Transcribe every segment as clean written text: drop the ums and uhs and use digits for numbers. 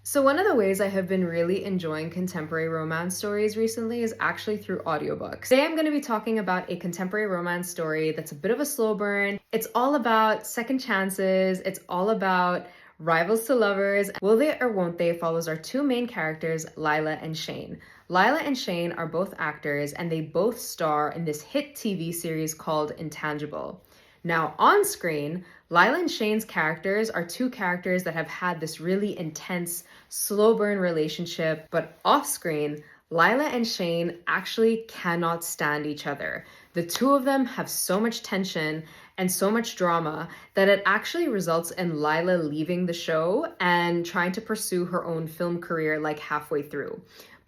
So one of the ways I have been really enjoying contemporary romance stories recently is actually through audiobooks. Today I'm going to be talking about a contemporary romance story that's a bit of a slow burn. It's all about second chances. It's all about rivals to lovers. Will they or won't they follows our two main characters, Lila and Shane. Lila and Shane are both actors and they both star in this hit TV series called Intangible. Now, on screen, Lila and Shane's characters are two characters that have had this really intense, slow burn relationship, but off screen, Lila and Shane actually cannot stand each other. The two of them have so much tension and so much drama that it actually results in Lila leaving the show and trying to pursue her own film career like halfway through.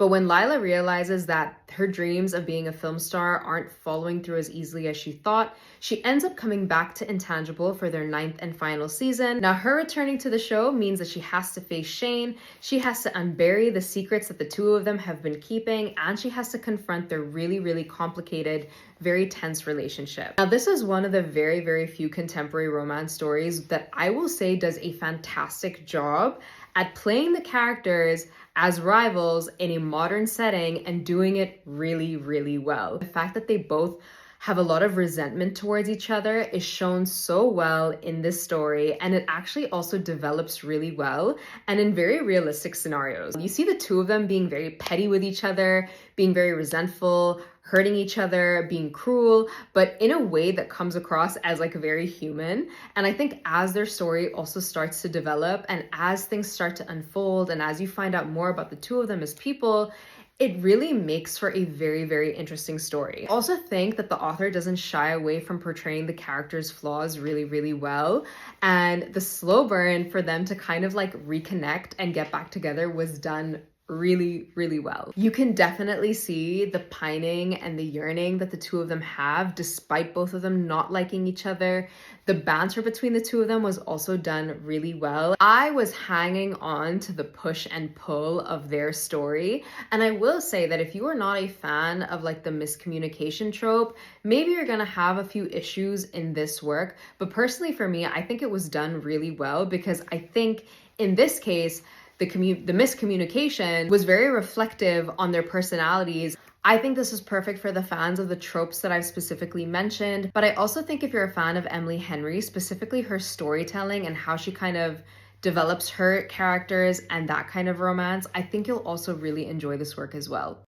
But when Lila realizes that her dreams of being a film star aren't following through as easily as she thought, she ends up coming back to Intangible for their ninth and final season. Now, her returning to the show means that she has to face Shane, she has to unbury the secrets that the two of them have been keeping, and she has to confront their really, really complicated, very tense relationship. Now, this is one of the very, very few contemporary romance stories that I will say does a fantastic job at playing the characters as rivals in a modern setting and doing it really, really well. The fact that they both have a lot of resentment towards each other is shown so well in this story, and it actually also develops really well and in very realistic scenarios. You see the two of them being very petty with each other, being very resentful, hurting each other, being cruel, but in a way that comes across as like very human. And I think as their story also starts to develop and as things start to unfold and as you find out more about the two of them as people, it really makes for a very, very interesting story. I also think that the author doesn't shy away from portraying the characters' flaws really, really well. And the slow burn for them to kind of like reconnect and get back together was done really, really well. You can definitely see the pining and the yearning that the two of them have, despite both of them not liking each other. The banter between the two of them was also done really well. I was hanging on to the push and pull of their story. And I will say that if you are not a fan of like the miscommunication trope, maybe you're gonna have a few issues in this work. But personally for me, I think it was done really well because I think in this case, the miscommunication was very reflective on their personalities. I think this is perfect for the fans of the tropes that I've specifically mentioned, but I also think if you're a fan of Emily Henry, specifically her storytelling and how she kind of develops her characters and that kind of romance, I think you'll also really enjoy this work as well.